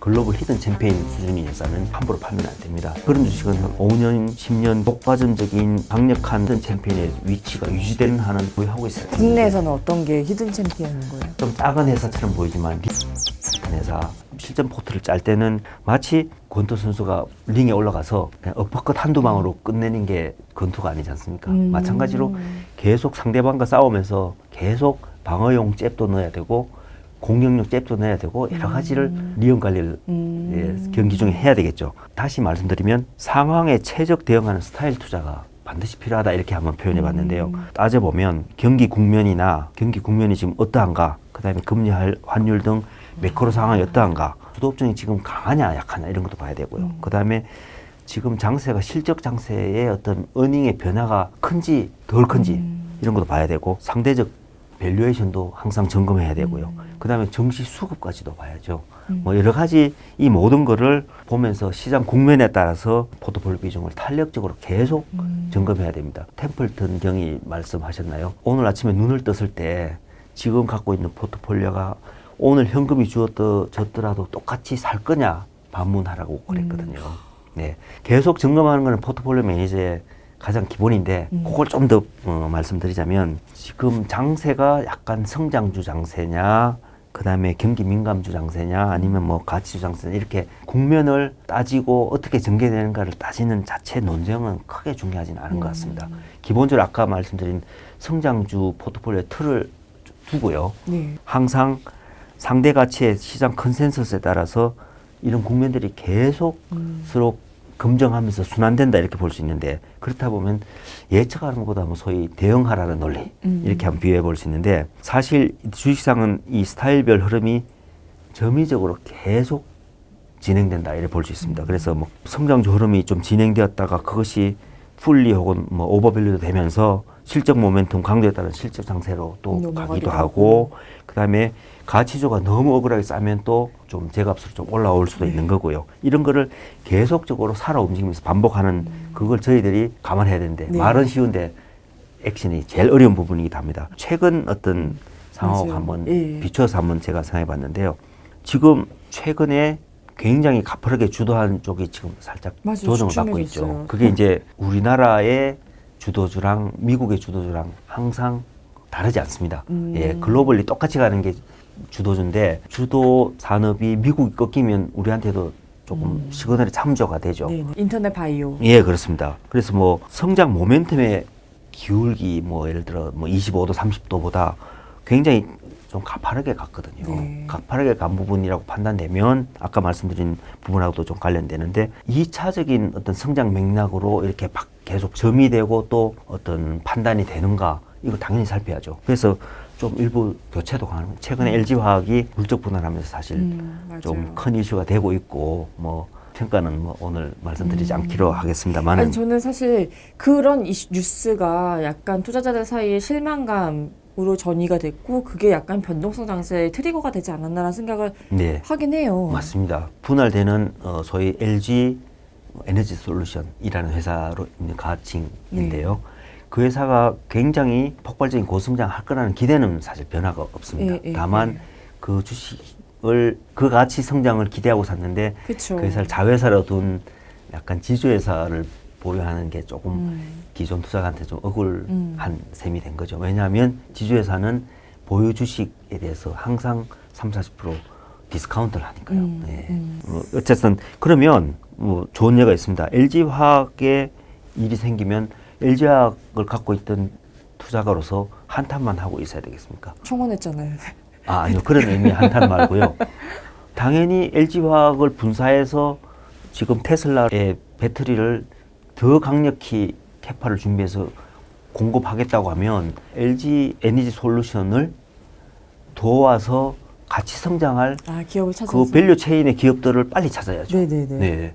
글로벌 히든 챔피언 수준의 회사는 함부로 팔면 안 됩니다. 그런 주식은 5년, 10년 독과점적인 강력한 히든 챔피언의 위치가 유지되는 한은 보유하고 있어요. 국내에서는 어떤 게 히든 챔피언인 거예요? 좀 작은 회사처럼 보이지만 회사 실전 포트를 짤 때는 마치 권투 선수가 링에 올라가서 그냥 어퍼컷 한두 방으로 끝내는 게 권투가 아니지 않습니까? 마찬가지로 계속 상대방과 싸우면서 계속 방어용 잽도 넣어야 되고 공격력 잽도 넣어야 되고 여러 가지를 리언 관리를 경기 중에 해야 되겠죠. 다시 말씀드리면 상황에 최적 대응하는 스타일 투자가 반드시 필요하다 이렇게 한번 표현해 봤는데요. 따져보면 경기 국면이 지금 어떠한가, 그 다음에 금리 환율 등 매크로 상황이 어떠한가, 주도 업종이 지금 강하냐 약하냐 이런 것도 봐야 되고요. 그 다음에 지금 장세가 실적 장세의 어떤 어닝의 변화가 큰지 덜 큰지 이런 것도 봐야 되고, 상대적 밸류에이션도 항상 점검해야 되고요. 그 다음에 정시 수급까지도 봐야죠. 뭐 여러 가지 이 모든 거를 보면서 시장 국면에 따라서 포트폴리오 비중을 탄력적으로 계속 점검해야 됩니다. 템플턴 경이 말씀하셨나요? 오늘 아침에 눈을 떴을 때 지금 갖고 있는 포트폴리오가 오늘 현금이 줬더라도 똑같이 살 거냐 반문하라고 그랬거든요. 네, 계속 점검하는 것은 포트폴리오 매니저의 가장 기본인데 그걸 좀 더 말씀드리자면, 지금 장세가 약간 성장주 장세냐, 그 다음에 경기 민감주 장세냐, 아니면 뭐 가치주 장세냐, 이렇게 국면을 따지고 어떻게 전개되는가를 따지는 자체 논쟁은 크게 중요하지는 않은 것 같습니다. 기본적으로 아까 말씀드린 성장주 포트폴리오의 틀을 두고요. 항상 상대 가치의 시장 컨센서스에 따라서 이런 국면들이 계속 서로 검증하면서 순환된다 이렇게 볼 수 있는데, 그렇다 보면 예측하는 것보다 뭐 소위 대응하라는 논리 이렇게 한번 비유해 볼 수 있는데, 사실 주식시장은 이 스타일별 흐름이 점이적으로 계속 진행된다 이렇게 볼 수 있습니다. 그래서 뭐 성장주 흐름이 좀 진행되었다가 그것이 풀리 혹은 뭐 오버밸류도 되면서 실적 모멘텀 강도에 따른 실적 장세로 또 가기도 하고, 그 다음에 가치주가 너무 억울하게 싸면 또 좀 제값으로 좀 올라올 수도 있는 거고요. 이런 거를 계속적으로 살아 움직이면서 반복하는 그걸 저희들이 감안해야 되는데, 말은 쉬운데 액션이 제일 어려운 부분이기도 합니다. 최근 어떤 상황을 한번 비춰서 한번 제가 생각해 봤는데요. 지금 최근에 굉장히 가파르게 주도한 쪽이 지금 살짝 조정을 받고 있죠. 그게 이제 우리나라의 주도주랑 미국의 주도주랑 항상 다르지 않습니다. 예, 글로벌리 똑같이 가는 게 주도주인데, 주도 산업이 미국이 꺾이면 우리한테도 조금 시그널이 참조가 되죠. 인터넷 바이오. 예, 그렇습니다. 그래서 뭐 성장 모멘텀의 기울기, 뭐 예를 들어 뭐 25도, 30도보다 굉장히 좀 가파르게 갔거든요. 가파르게 간 부분이라고 판단되면 아까 말씀드린 부분하고도 좀 관련되는데, 2차적인 어떤 성장 맥락으로 이렇게 막 계속 점이 되고 또 어떤 판단이 되는가, 이거 당연히 살펴야죠. 그래서 좀 일부 교체도 가능. 최근에 LG화학이 물적 분할하면서 사실 좀 큰 이슈가 되고 있고, 뭐 평가는 뭐 오늘 말씀드리지 않기로 하겠습니다만, 아니, 저는 사실 그런 뉴스가 약간 투자자들 사이에 실망감으로 전이가 됐고, 그게 약간 변동성 장세의 트리거가 되지 않았나라는 생각을 하긴 해요. 맞습니다. 분할되는 소위 LG 에너지 솔루션이라는 회사로 있는 가칭인데요. 그 회사가 굉장히 폭발적인 고성장을 할 거라는 기대는 사실 변화가 없습니다. 다만 그 주식을, 그 가치 성장을 기대하고 샀는데 그 회사를 자회사로 둔 약간 지주회사를 보유하는 게 조금 기존 투자가한테 좀 억울한 셈이 된 거죠. 왜냐하면 지주회사는 보유 주식에 대해서 항상 30-40% 디스카운트를 하니까요. 어쨌든 그러면 뭐 좋은 예가 있습니다. LG화학에 일이 생기면 LG화학을 갖고 있던 투자가로서 한탄만 하고 있어야 되겠습니까? 청원했잖아요. 아니요. 그런 의미의 한탄 말고요. 당연히 LG화학을 분사해서 지금 테슬라의 배터리를 더 강력히 캐파를 준비해서 공급하겠다고 하면 LG 에너지 솔루션을 도와서 같이 성장할 기업을 찾아서. 그 밸류 체인의 기업들을 빨리 찾아야죠. 네.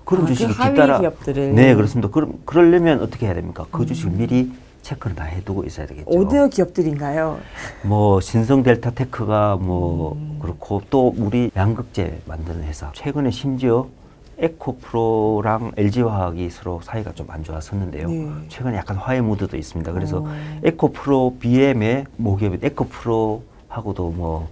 그런 주식이 그 하위 뒤따라 기업들을. 네, 그렇습니다. 그러려면 어떻게 해야 됩니까? 그 주식을 미리 체크를 다 해두고 있어야 되겠죠. 어느 기업들인가요? 뭐 신성 델타테크가 뭐 그렇고, 또 우리 양극재 만드는 회사, 최근에 심지어 에코프로랑 LG화학이 서로 사이가 좀 안 좋았었는데요. 최근에 약간 화해 무드도 있습니다. 그래서 에코프로 BM의 모기업인 에코프로하고도 뭐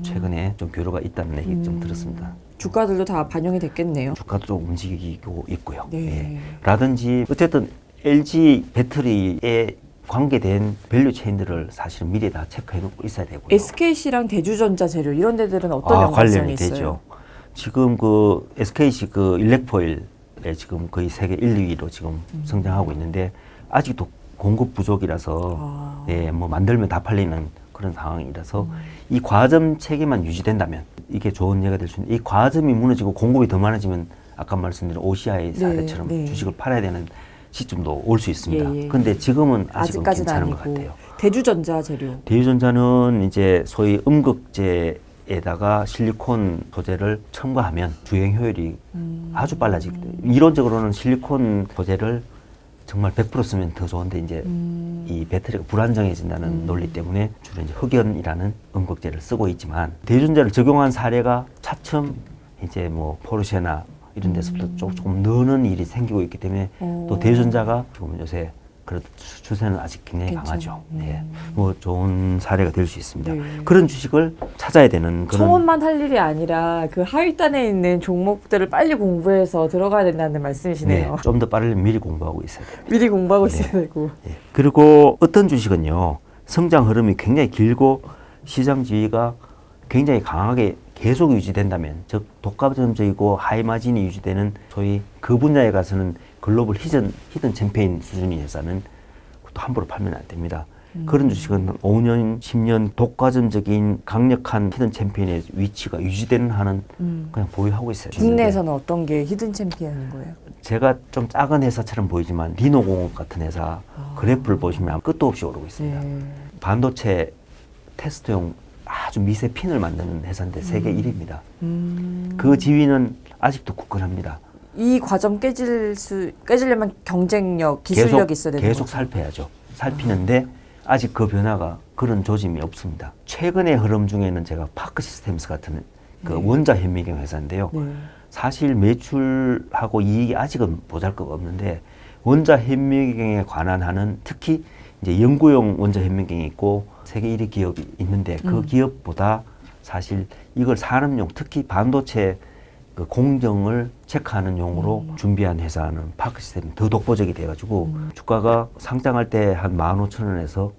최근에 좀 교류가 있다는 얘기 좀 들었습니다. 주가들도 다 반영이 됐겠네요. 주가도 좀 움직이고 있고요. 네. 예. 라든지 어쨌든 LG 배터리에 관계된 밸류 체인들을 사실은 미리 다 체크해놓고 있어야 되고요. SKC랑 대주전자 재료 이런 데들은 어떤 연관성이 관련이 있어요? 되죠. 지금 그 SKC 그 일렉포일에 지금 거의 세계 1, 2위로 지금 성장하고 있는데 아직도 공급 부족이라서 예, 뭐 만들면 다 팔리는 그런 상황이라서 이 과점 체계만 유지된다면 이게 좋은 예가 될 수 있는데 이 과점이 무너지고 공급이 더 많아지면 아까 말씀드린 OCI 사례처럼 네. 주식을 팔아야 되는 시점도 올 수 있습니다. 예, 예. 근데 지금은 아직은 아직까지는 괜찮은 아니고. 것 같아요. 대주전자 재료. 대유전자는 이제 소위 음극재에다가 실리콘 소재를 첨가하면 주행 효율이 아주 빨라지기 때문에 이론적으로는 실리콘 소재를 정말 100% 쓰면 더 좋은데 이제 이 배터리가 불안정해진다는 논리 때문에 주로 이제 흑연이라는 음극재를 쓰고 있지만 대유전자를 적용한 사례가 차츰 이제 뭐 포르쉐나 이런 데서부터 조금 느는 일이 생기고 있기 때문에 또 대유전자가 지금 요새 그래도 추세는 아직 굉장히 강하죠. 네. 뭐 좋은 사례가 될 수 있습니다. 네. 그런 주식을 찾아야 되는 그런 청원만 할 일이 아니라 그 하위단에 있는 종목들을 빨리 공부해서 들어가야 된다는 말씀이시네요. 네, 좀 더 빠르면 미리 공부하고 있어야 됩니다. 미리 공부하고 있어야 되고. 네. 그리고 어떤 주식은요 성장 흐름이 굉장히 길고 시장 지위가 굉장히 강하게 계속 유지된다면 즉 독과점적이고 하이마진이 유지되는 소위 그 분야에 가서는 글로벌 히든 챔피언 수준의 회사는 또 함부로 팔면 안 됩니다. 그런 주식은 5년, 10년 독과점적인 강력한 히든 챔피언의 위치가 유지되는 한은 그냥 보유하고 있어요. 국내에서는 어떤 게 히든 챔피언인 거예요? 제가 좀 작은 회사처럼 보이지만 리노공업 같은 회사 그래프를 보시면 끝도 없이 오르고 있습니다. 네. 반도체 테스트용 아주 미세 핀을 만드는 회사인데 세계 1위입니다. 그 지위는 아직도 굳건합니다. 이 과정 깨지려면 경쟁력, 기술력이 있어야 되는 계속 거죠. 살펴야죠. 살피는데 아직 그 변화가 그런 조짐이 없습니다. 최근의 흐름 중에는 제가 파크 시스템스 같은 그 원자 현미경 회사인데요. 네. 사실 매출하고 이익이 아직은 보잘것 없는데 원자 현미경에 관한 하는 특히 이제 연구용 원자 현미경이 있고 세계 1위 기업이 있는데 그 기업보다 사실 이걸 산업용 특히 반도체 그 공정을 체크하는 용으로 준비한 회사는 파크 시스템이 더 독보적이 돼가지고 주가가 상장할 때 한 15,000원에서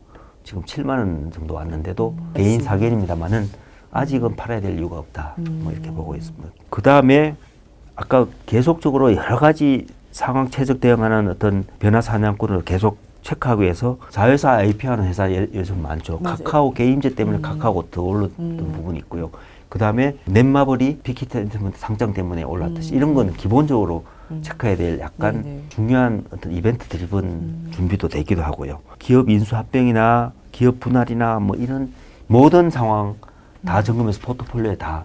지금 7만 원 정도 왔는데도 개인 사견입니다만은 아직은 팔아야 될 이유가 없다. 뭐 이렇게 보고 있습니다. 그 다음에 아까 계속적으로 여러 가지 상황 최적 대응하는 어떤 변화 사냥꾼을 계속 체크하기 위해서 자회사 IPO하는 회사 요즘 많죠. 맞아요. 카카오 게임즈 때문에 카카오가 더 올랐던 부분이 있고요. 그 다음에 넷마블이 빅히트 상장 때문에 올랐듯이 이런 건 기본적으로 체크해야 될 약간 네네. 중요한 어떤 이벤트 드리븐 준비도 되기도 하고요. 기업 인수 합병이나 기업 분할이나 뭐 이런 모든 상황 다 점검해서 포트폴리오에 다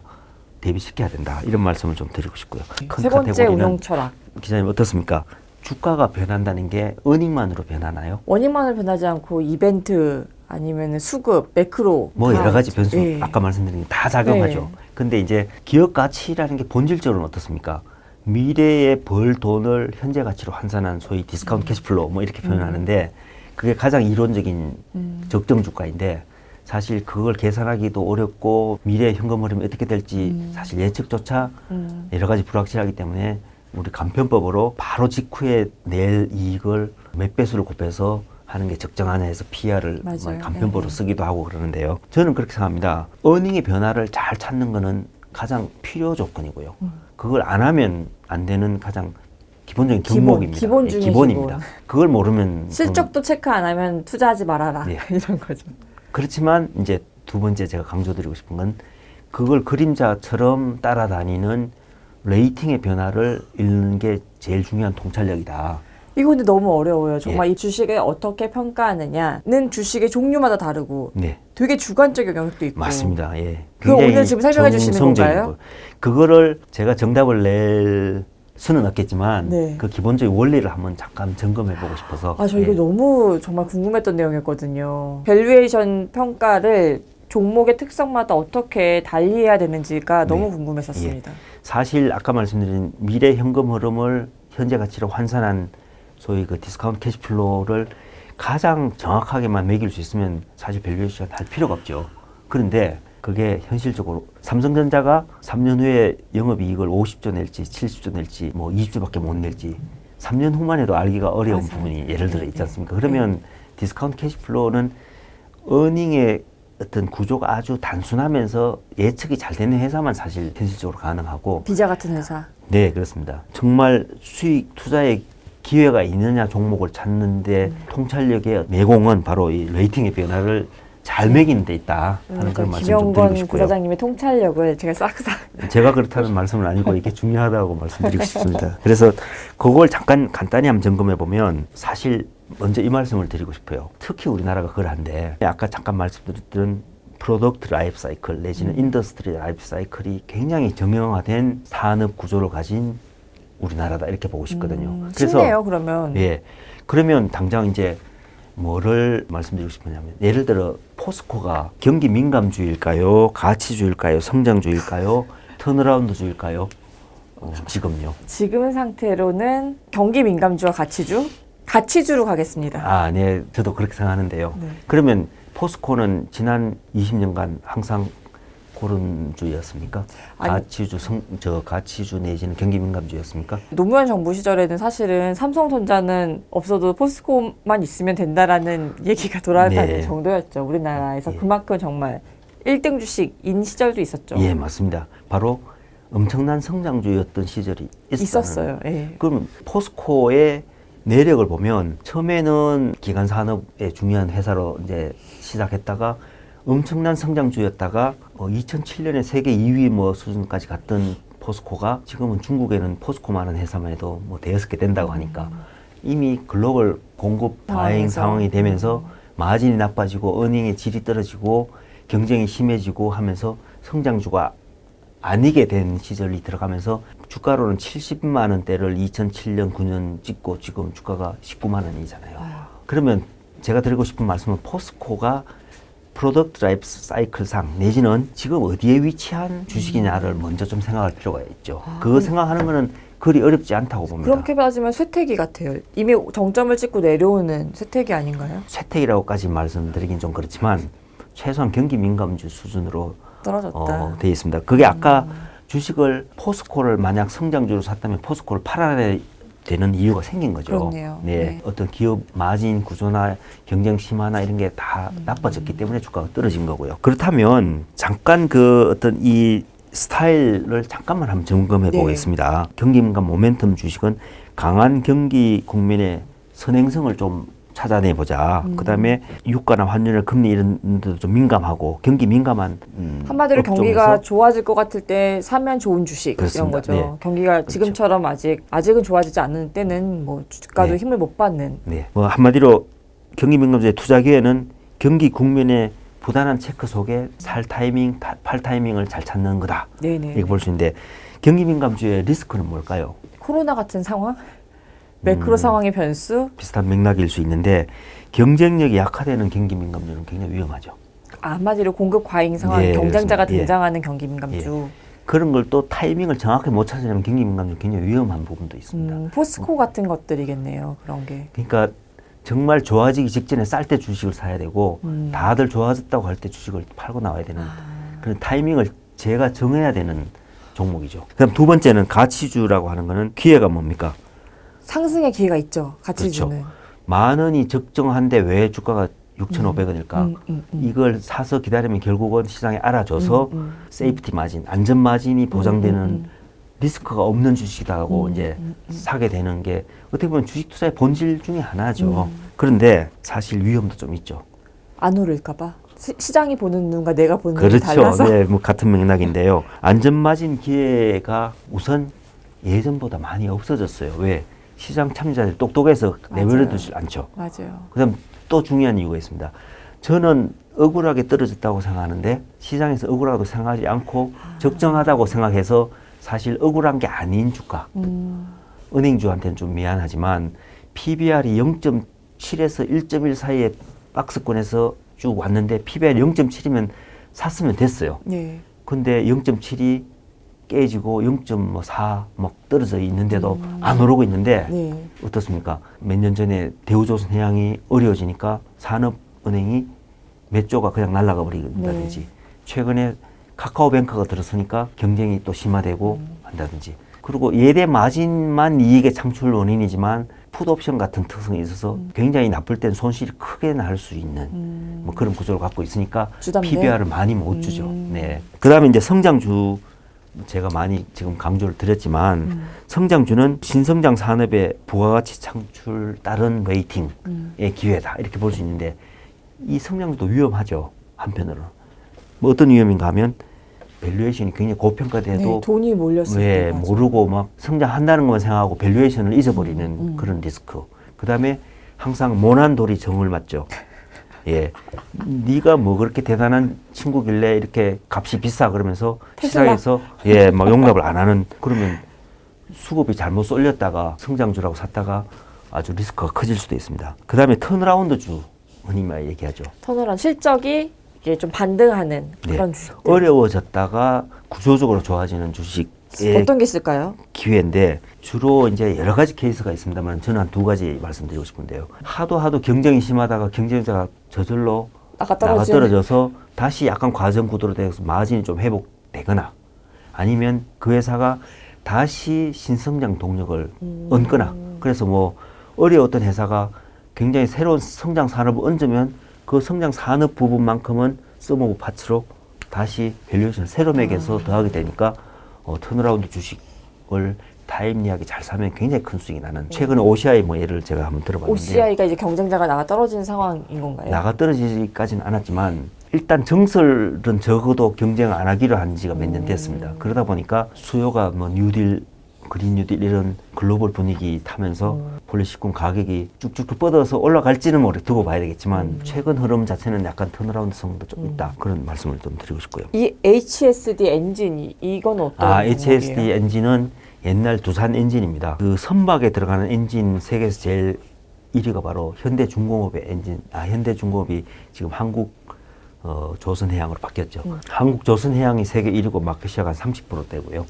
대비시켜야 된다. 이런 말씀을 좀 드리고 싶고요. 큰 세 번째 카테고리는 운용 철학. 기자님 어떻습니까? 주가가 변한다는 게 어닝만으로 변하나요? 원인만을 변하지 않고 이벤트 아니면 수급, 매크로 뭐 다 여러 가지 변수 예. 아까 말씀드린 게 다 작용하죠. 네. 근데 이제 기업 가치라는 게 본질적으로는 어떻습니까? 미래에 벌 돈을 현재 가치로 환산한 소위 디스카운트 캐시플로우 뭐 이렇게 표현하는데 그게 가장 이론적인 적정 주가인데 사실 그걸 계산하기도 어렵고 미래 현금 흐름이 어떻게 될지 사실 예측조차 여러 가지 불확실하기 때문에 우리 간편법으로 바로 직후에 낼 이익을 몇 배수를 곱해서 하는 게 적정한 해서 PR을 맞아요. 간편법으로 네. 쓰기도 하고 그러는데요. 저는 그렇게 생각합니다. 어닝의 변화를 잘 찾는 거는 가장 필요 조건이고요. 그걸 안 하면 안 되는 가장 기본적인 경목입니다. 기본 중에 기본입니다. 기본. 그걸 모르면 실적도 체크 안 하면 투자하지 말아라. 네. 이런 거죠. 그렇지만 이제 두 번째 제가 강조드리고 싶은 건 그걸 그림자처럼 따라다니는 레이팅의 변화를 읽는 게 제일 중요한 통찰력이다. 이거 근데 너무 어려워요. 정말 예. 이 주식을 어떻게 평가하느냐는 주식의 종류마다 다르고 네, 되게 주관적 영역도 있고. 맞습니다. 예. 그거 굉장히 오늘 지금 설명해 주시는 정성적인 건가요? 거. 그거를 제가 정답을 낼 수는 없겠지만 네. 그 기본적인 원리를 한번 잠깐 점검해 보고 싶어서. 아, 저 이거 예. 너무 정말 궁금했던 내용이었거든요. 밸류에이션 평가를 종목의 특성마다 어떻게 달리해야 되는지가 너무 궁금했었습니다. 사실 아까 말씀드린 미래 현금 흐름을 현재 가치로 환산한 소위 그 디스카운트 캐시플로우를 가장 정확하게만 매길 수 있으면 사실 밸류에이션 할 필요가 없죠. 그런데 그게 현실적으로 삼성전자가 3년 후에 영업이익을 50조 낼지 70조 낼지 뭐 20조밖에 못 낼지 3년 후만 해도 알기가 어려운 맞아요. 부분이 예를 들어 있지 않습니까? 그러면 디스카운트 캐시플로우는 어닝의 어떤 구조가 아주 단순하면서 예측이 잘 되는 회사만 사실 현실적으로 가능하고 비자 같은 회사. 네, 그렇습니다. 정말 수익 투자의 기회가 있느냐 종목을 찾는데 통찰력의 내공은 바로 이 레이팅의 변화를 잘 매기는 데 있다 하는 그런 말씀 좀 드리고 김영건 싶고요. 부사장님의 통찰력을 제가 싹싹 제가 그렇다는 말씀은 아니고 이게 중요하다고 말씀드리고 싶습니다. 그래서 그걸 잠깐 간단히 한번 점검해 보면 사실 먼저 이 말씀을 드리고 싶어요. 특히 우리나라가 그러한데 아까 잠깐 말씀드렸던 프로덕트 라이프 사이클 내지는 인더스트리 라이프 사이클이 굉장히 정형화된 산업 구조를 가진 우리나라다 이렇게 보고 싶거든요. 쉽네요, 그러면. 예, 그러면 당장 이제 뭐를 말씀드리고 싶으냐면 예를 들어 포스코가 경기 민감주일까요, 가치주일까요, 성장주일까요, 턴어라운드주일까요? 지금요. 지금 상태로는 경기 민감주와 가치주로 가겠습니다. 아, 네, 저도 그렇게 생각하는데요. 네. 그러면 포스코는 지난 20년간 항상 그런 주였습니까? 아니, 가치주 내지는 경기 민감주였습니까? 노무현 정부 시절에는 사실은 삼성전자는 없어도 포스코만 있으면 된다라는 얘기가 돌아다니는 네. 정도였죠. 우리나라에서 예. 그만큼 정말 1등 주식인 시절도 있었죠. 예, 맞습니다. 바로 엄청난 성장주였던 시절이 있었어요. 예. 그러면 포스코의 내력을 보면 처음에는 기간 산업의 중요한 회사로 이제 시작했다가 엄청난 성장주였다가 2007년에 세계 2위 뭐 수준까지 갔던 포스코가 지금은 중국에는 포스코만한 회사만 해도 뭐 대여섯 개 된다고 하니까 이미 글로벌 공급 과잉 상황이 되면서 마진이 나빠지고 어닝의 질이 떨어지고 경쟁이 심해지고 하면서 성장주가 아니게 된 시절이 들어가면서 주가로는 70만 원대를 2007년 9년 찍고 지금 주가가 19만 원이잖아요. 그러면 제가 드리고 싶은 말씀은 포스코가 프로덕트 라이프 사이클상 내지는 지금 어디에 위치한 주식이냐를 먼저 좀 생각할 필요가 있죠. 그거 생각하는 거는 그리 어렵지 않다고 봅니다. 그렇게 따지면 쇠퇴기 같아요. 이미 정점을 찍고 내려오는 쇠퇴기 아닌가요? 쇠퇴기라고까지 말씀드리긴 좀 그렇지만 최소한 경기 민감주 수준으로 떨어졌다. 돼 있습니다. 그게 아까 주식을 포스코를 만약 성장주로 샀다면 포스코를 팔아야 되는 이유가 생긴 거죠. 그렇네요. 네. 네. 어떤 기업 마진 구조나 경쟁 심화나 이런 게 다 나빠졌기 때문에 주가가 떨어진 거고요. 그렇다면 잠깐 그 어떤 이 스타일을 잠깐만 한번 점검해 네. 보겠습니다. 경기 민감 모멘텀 주식은 강한 경기 국면의 선행성을 좀 찾아내 보자. 그다음에 유가나 환율, 금리 이런 데도 좀 민감하고 경기 민감한 한마디로 업종에서 경기가 좋아질 것 같을 때 사면 좋은 주식 이런 그렇습니다. 거죠. 네. 경기가 지금처럼 아직은 좋아지지 않는 때는 뭐 주가도 네. 힘을 못 받는. 네, 뭐 한마디로 경기 민감주의 투자 기회는 경기 국면의 부단한 체크 속에 살 타이밍, 팔 타이밍을 잘 찾는 거다. 네네. 이렇게 볼 수 있는데 경기 민감주의 리스크는 뭘까요? 코로나 같은 상황, 매크로 상황의 변수. 비슷한 맥락일 수 있는데 경쟁력이 약화되는 경기 민감주는 굉장히 위험하죠. 한마디로 공급 과잉 상황, 예, 경쟁자가 그렇습니다. 예. 등장하는 경기 민감주. 그런 걸 또 타이밍을 정확히 못 찾으려면 경기 민감주는 굉장히 위험한 부분도 있습니다. 포스코 같은 것들이겠네요. 그런 게. 그러니까 정말 좋아지기 직전에 쌀 때 주식을 사야 되고 다들 좋아졌다고 할 때 주식을 팔고 나와야 되는 그런 타이밍을 제가 정해야 되는 종목이죠. 그다음 두 번째는 가치주라고 하는 거는 기회가 뭡니까? 상승의 기회가 있죠. 가치주는. 그렇죠. 만 원이 적정한데 왜 주가가 6,500원일까? 이걸 사서 기다리면 결국은 시장에 알아줘서 세이프티 마진, 안전 마진이 보장되는 리스크가 없는 주식이라고 이제 사게 되는 게 어떻게 보면 주식 투자의 본질 중에 하나죠. 그런데 사실 위험도 좀 있죠. 안 오를까봐. 시장이 보는 눈과 내가 보는 눈이 그렇죠. 달라서. 네, 뭐 같은 맥락인데요. 안전 마진 기회가 우선 예전보다 많이 없어졌어요. 왜? 시장 참여자들이 똑똑해서 내버려두지 않죠. 맞아요. 그다음 또 중요한 이유가 있습니다. 저는 억울하게 떨어졌다고 생각하는데 시장에서 억울하다고 생각하지 않고 적정하다고 생각해서 사실 억울한 게 아닌 주가. 은행주한테는 좀 미안하지만 PBR이 0.7에서 1.1 사이에 박스권에서 쭉 왔는데 PBR이 0.7이면 샀으면 됐어요. 네. 근데 0.7이 깨지고 0.4 막 떨어져 있는데도 안 오르고 있는데 네. 어떻습니까? 몇 년 전에 대우조선해양이 어려워지니까 산업은행이 몇 조가 그냥 날아가 버린다든지 최근에 카카오뱅크가 들어서니까 경쟁이 또 심화되고 한다든지. 그리고 예대 마진만 이익의 창출 원인이지만 풋옵션 같은 특성이 있어서 굉장히 나쁠 땐 손실이 크게 날 수 있는 뭐 그런 구조를 갖고 있으니까 주담대? PBR을 많이 못 주죠. 네. 그다음에 이제 성장주 제가 많이 지금 강조를 드렸지만 성장주는 신성장 산업의 부가가치 창출 다른 웨이팅의 기회다 이렇게 볼 수 있는데 이 성장주도 위험하죠. 한편으로는 뭐 어떤 위험인가 하면 밸류에이션이 굉장히 고평가돼도 네, 돈이 몰렸을 왜 때 모르고 막 성장한다는 것만 생각하고 밸류에이션을 잊어버리는 그런 리스크. 그다음에 항상 모난 돌이 정을 맞죠. 예, 네가 뭐 그렇게 대단한 친구길래 이렇게 값이 비싸 그러면서 테슬라. 시장에서 예, 막 용납을 안 하는 그러면 수급이 잘못 쏠렸다가 성장주라고 샀다가 아주 리스크가 커질 수도 있습니다. 그다음에 턴어라운드주 흔히 말 얘기하죠. 턴어라운드 실적이 이게 좀 반등하는 그런 주식. 어려워졌다가 구조적으로 좋아지는 주식의 어떤 게 있을까요? 기회인데 주로 이제 여러 가지 케이스가 있습니다만 저는 한 두 가지 말씀드리고 싶은데요. 하도 경쟁이 심하다가 경쟁자가 저절로 나가 떨어져서 다시 약간 과정 구도로 돼서 마진이 좀 회복되거나 아니면 그 회사가 다시 신성장 동력을 얹거나 그래서 뭐 어려웠던 회사가 굉장히 새로운 성장 산업을 얹으면 그 성장 산업 부분만큼은 서머브 파츠로 다시 밸류에이션을 새로 매겨서 더하게 되니까 턴어라운드 주식을 타임리하게 잘 사면 굉장히 큰 수익이 나는 최근에 OCI 뭐 예를 제가 한번 들어봤는데 OCI가 이제 경쟁자가 나가 떨어진 상황인 건가요? 나가 떨어지지까지는 않았지만 일단 정설은 적어도 경쟁을 안 하기로 한 지가 몇 년 됐습니다. 그러다 보니까 수요가 뭐 뉴딜, 그린 뉴딜 이런 글로벌 분위기 타면서 폴리시권 가격이 쭉쭉 뻗어서 올라갈지는 두고 봐야 되겠지만 최근 흐름 자체는 약간 턴어라운드 성도 좀 있다. 그런 말씀을 좀 드리고 싶고요. 이 HSD 엔진 이건 어떤 HSD 종목이에요? 엔진은 옛날 두산 엔진입니다. 그 선박에 들어가는 엔진 세계에서 제일 1위가 바로 현대중공업의 엔진. 현대중공업이 지금 한국 조선해양으로 바뀌었죠. 한국조선해양이 세계 1위고 마켓시어가 한 30%대고요.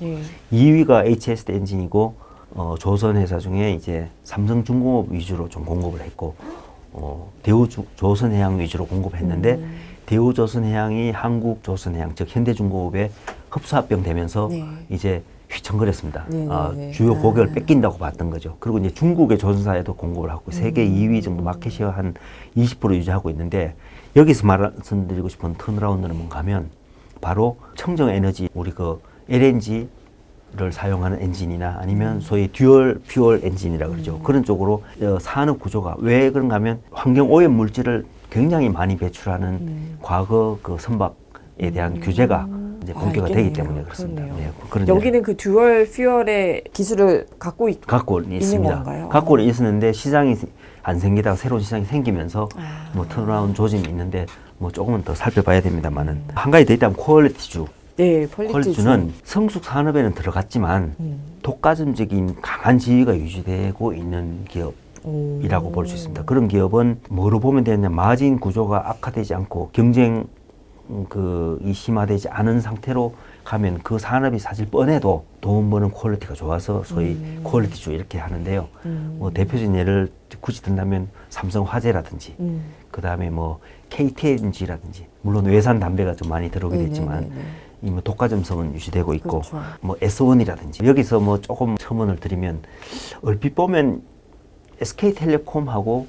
2위가 HSD 엔진이고 조선회사 중에 이제 삼성중공업 위주로 좀 공급을 했고 대우조선해양 위주로 공급했는데 대우조선해양이 한국조선해양 즉 현대중공업에 흡수합병 되면서 이제 휘청거렸습니다. 주요 고객을 뺏긴다고 봤던 거죠. 그리고 이제 중국의 조선사에도 공급을 하고 세계 2위 정도 마켓시어 한 20% 유지하고 있는데 여기서 말씀드리고 싶은 턴어라운드는 뭔가 하면 바로 청정에너지 우리 그 LNG를 사용하는 엔진이나 아니면 소위 듀얼 퓨얼 엔진이라고 그러죠. 그런 쪽으로 산업 구조가 왜 그런가 하면 환경 오염 물질을 굉장히 많이 배출하는 과거 그 선박에 대한 규제가 이제 본격화 되기 때문에 그렇습니다. 네, 여기는 그 듀얼 퓨얼의 기술을 갖고 있습니다. 건가요? 갖고는 있었는데 시장이 안 생기다가 새로운 시장이 생기면서 뭐 턴어라운드 조짐이 있는데 뭐 조금은 더 살펴봐야 됩니다만은 한 가지 더 있다면 퀄리티주. 네, 퀄리티주는 성숙 산업에는 들어갔지만 독과점적인 강한 지위가 유지되고 있는 기업이라고 볼 수 있습니다. 그런 기업은 뭐로 보면 되느냐 마진 구조가 악화되지 않고 경쟁 이 심화되지 않은 상태로 가면 그 산업이 사실 뻔해도 돈 버는 퀄리티가 좋아서 소위 퀄리티주 이렇게 하는데요. 뭐 대표적인 예를 굳이 든다면 삼성화재라든지 그 다음에 뭐 KTNG라든지 물론 외산 담배가 좀 많이 들어오게 됐지만 이 뭐 독과점성은 유지되고 있고 그렇죠. 뭐 S1이라든지 여기서 뭐 조금 첨언을 드리면 얼핏 보면 SK텔레콤하고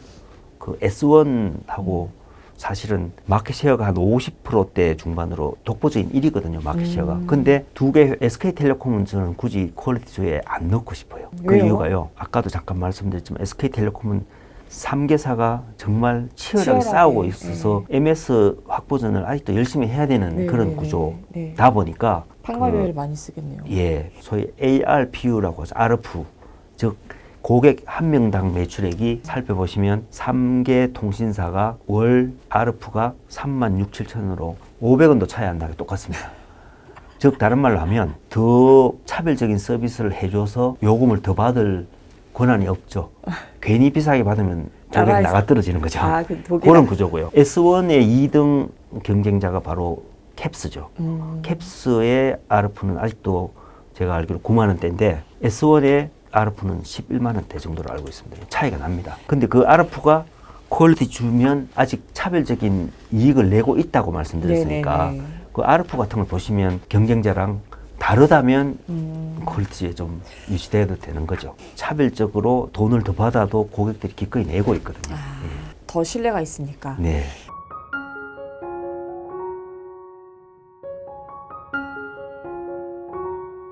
그 S1하고 사실은 마켓쉐어가 한 50%대 중반으로 독보적인 1위거든요. 마켓쉐어가. 근데 두 개 SK텔레콤은 저는 굳이 퀄리티주에 안 넣고 싶어요. 그 왜요? 이유가요. 아까도 잠깐 말씀드렸지만 SK텔레콤은 3개사가 정말 치열하게 싸우고 있어서 MS 확보전을 아직도 열심히 해야 되는 그런 구조다 보니까 판관료를 많이 쓰겠네요. 예, 소위 ARPU라고 하죠. ARPU. 즉 고객 한 명당 매출액이 살펴보시면 3개 통신사가 월 ARPU가 36,700원으로 500원도 차이 안 나게 똑같습니다. 즉 다른 말로 하면 더 차별적인 서비스를 해줘서 요금을 더 받을 권한이 없죠. 괜히 비싸게 받으면 고객이 나가 떨어지는 거죠. 그런 구조고요. S1의 2등 경쟁자가 바로 캡스죠. 캡스의 ARPU는 아직도 제가 알기로 9만 원대인데 S1의 ARPU는 11만 원대 정도로 알고 있습니다. 차이가 납니다. 근데 그 ARPU가 퀄리티 주면 아직 차별적인 이익을 내고 있다고 말씀드렸으니까 그 RF 같은 걸 보시면 경쟁자랑 다르다면 퀄리티에 좀 유지돼도 되는 거죠. 차별적으로 돈을 더 받아도 고객들이 기꺼이 내고 있거든요. 더 신뢰가 있으니까. 네.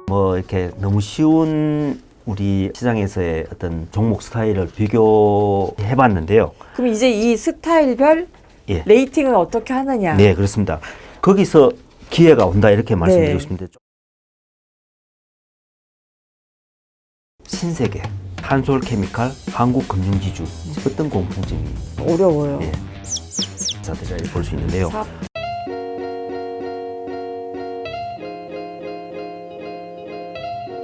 뭐 이렇게 너무 쉬운 우리 시장에서의 어떤 종목 스타일을 비교해 봤는데요. 그럼 이제 이 스타일별 예. 레이팅을 어떻게 하느냐? 네, 그렇습니다. 거기서 기회가 온다 이렇게 말씀드리고 싶은데 신세계, 한솔케미칼, 한국금융지주 어떤 공통점이 어려워요. 예, 자들이 볼 수 있는데요.